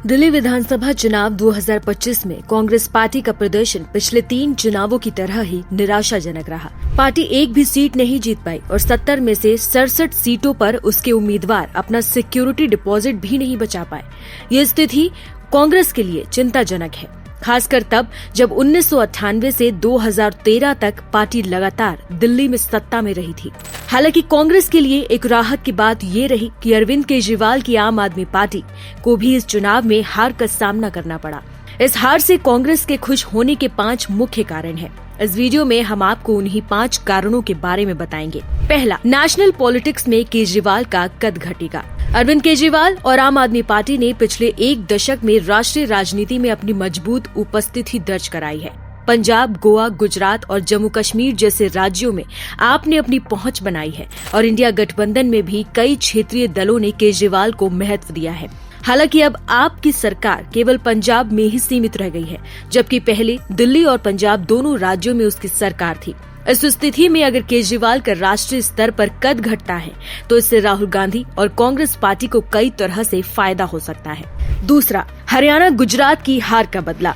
दिल्ली विधानसभा चुनाव 2025 में कांग्रेस पार्टी का प्रदर्शन पिछले 3 चुनावों की तरह ही निराशाजनक रहा। पार्टी एक भी सीट नहीं जीत पाई और 70 में से 67 सीटों पर उसके उम्मीदवार अपना सिक्योरिटी डिपॉजिट भी नहीं बचा पाए। ये स्थिति कांग्रेस के लिए चिंताजनक है, खासकर तब जब 1998 से 2013 तक पार्टी लगातार दिल्ली में सत्ता में रही थी। हालांकि कांग्रेस के लिए एक राहत की बात ये रही कि अरविंद केजरीवाल की आम आदमी पार्टी को भी इस चुनाव में हार का सामना करना पड़ा। इस हार से कांग्रेस के खुश होने के 5 मुख्य कारण हैं। इस वीडियो में हम आपको उन्हीं 5 कारणों के बारे में बताएंगे। पहला, नेशनल पॉलिटिक्स में केजरीवाल का कद घटेगा। अरविंद केजरीवाल और आम आदमी पार्टी ने पिछले 1 दशक में राष्ट्रीय राजनीति में अपनी मजबूत उपस्थिति दर्ज कराई है। पंजाब, गोवा, गुजरात और जम्मू कश्मीर जैसे राज्यों में आपने अपनी पहुंच बनाई है और इंडिया गठबंधन में भी कई क्षेत्रीय दलों ने केजरीवाल को महत्व दिया है। हालांकि अब आपकी सरकार केवल पंजाब में ही सीमित रह गई है, जबकि पहले दिल्ली और पंजाब दोनों राज्यों में उसकी सरकार थी। इस स्थिति में अगर केजरीवाल का राष्ट्रीय स्तर पर कद घटता है तो इससे राहुल गांधी और कांग्रेस पार्टी को कई तरह से फायदा हो सकता है। दूसरा, हरियाणा गुजरात की हार का बदला।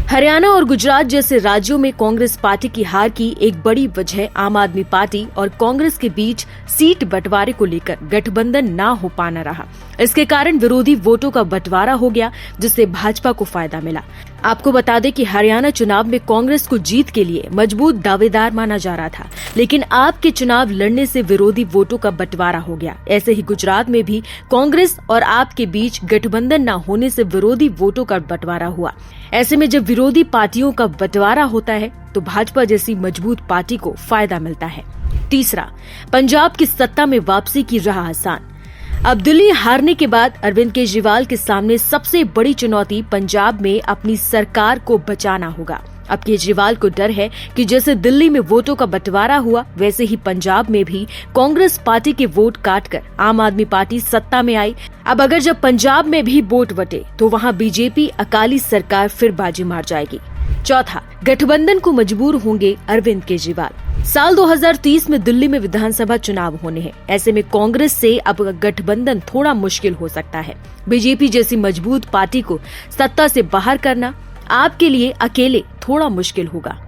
हरियाणा और गुजरात जैसे राज्यों में कांग्रेस पार्टी की हार की एक बड़ी वजह आम आदमी पार्टी और कांग्रेस के बीच सीट बंटवारे को लेकर गठबंधन न हो पाना रहा। इसके कारण विरोधी वोटों का बंटवारा हो गया, जिससे भाजपा को फायदा मिला। आपको बता दें कि हरियाणा चुनाव में कांग्रेस को जीत के लिए मजबूत दावेदार माना जा रहा था, लेकिन आप के चुनाव लड़ने से विरोधी वोटों का बंटवारा हो गया। ऐसे ही गुजरात में भी कांग्रेस और आप के बीच गठबंधन न होने से विरोधी वोटों का बंटवारा हुआ। ऐसे में जब विरोधी पार्टियों का बंटवारा होता है तो भाजपा जैसी मजबूत पार्टी को फायदा मिलता है। तीसरा, पंजाब की सत्ता में वापसी की राह आसान। अब दिल्ली हारने के बाद अरविंद केजरीवाल के सामने सबसे बड़ी चुनौती पंजाब में अपनी सरकार को बचाना होगा। अब केजरीवाल को डर है कि जैसे दिल्ली में वोटों का बंटवारा हुआ, वैसे ही पंजाब में भी कांग्रेस पार्टी के वोट काटकर आम आदमी पार्टी सत्ता में आई। अब अगर जब पंजाब में भी वोट बटे तो वहां बीजेपी अकाली सरकार फिर बाजी मार जाएगी। चौथा, गठबंधन को मजबूर होंगे अरविंद केजरीवाल। साल 2030 में दिल्ली में विधानसभा चुनाव होने हैं। ऐसे में कांग्रेस से अब गठबंधन थोड़ा मुश्किल हो सकता है। बीजेपी जैसी मजबूत पार्टी को सत्ता से बाहर करना आपके लिए अकेले थोड़ा मुश्किल होगा।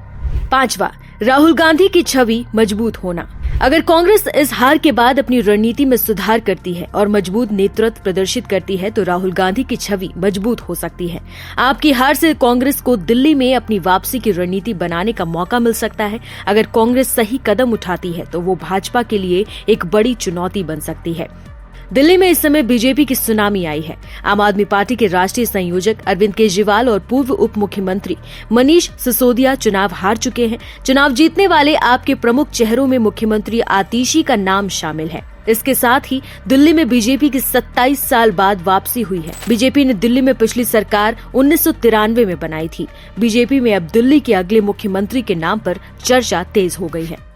पांचवा, राहुल गांधी की छवि मजबूत होना। अगर कांग्रेस इस हार के बाद अपनी रणनीति में सुधार करती है और मजबूत नेतृत्व प्रदर्शित करती है तो राहुल गांधी की छवि मजबूत हो सकती है। आपकी हार से कांग्रेस को दिल्ली में अपनी वापसी की रणनीति बनाने का मौका मिल सकता है। अगर कांग्रेस सही कदम उठाती है तो वो भाजपा के लिए एक बड़ी चुनौती बन सकती है। दिल्ली में इस समय बीजेपी की सुनामी आई है। आम आदमी पार्टी के राष्ट्रीय संयोजक अरविंद केजरीवाल और पूर्व उप मुख्यमंत्री मनीष सिसोदिया चुनाव हार चुके हैं। चुनाव जीतने वाले आपके प्रमुख चेहरों में मुख्यमंत्री आतिशी का नाम शामिल है। इसके साथ ही दिल्ली में बीजेपी की 27 साल बाद वापसी हुई है। बीजेपी ने दिल्ली में पिछली सरकार 1993 में बनाई थी। बीजेपी में अब दिल्ली के अगले मुख्यमंत्री के नाम पर चर्चा तेज हो गई है।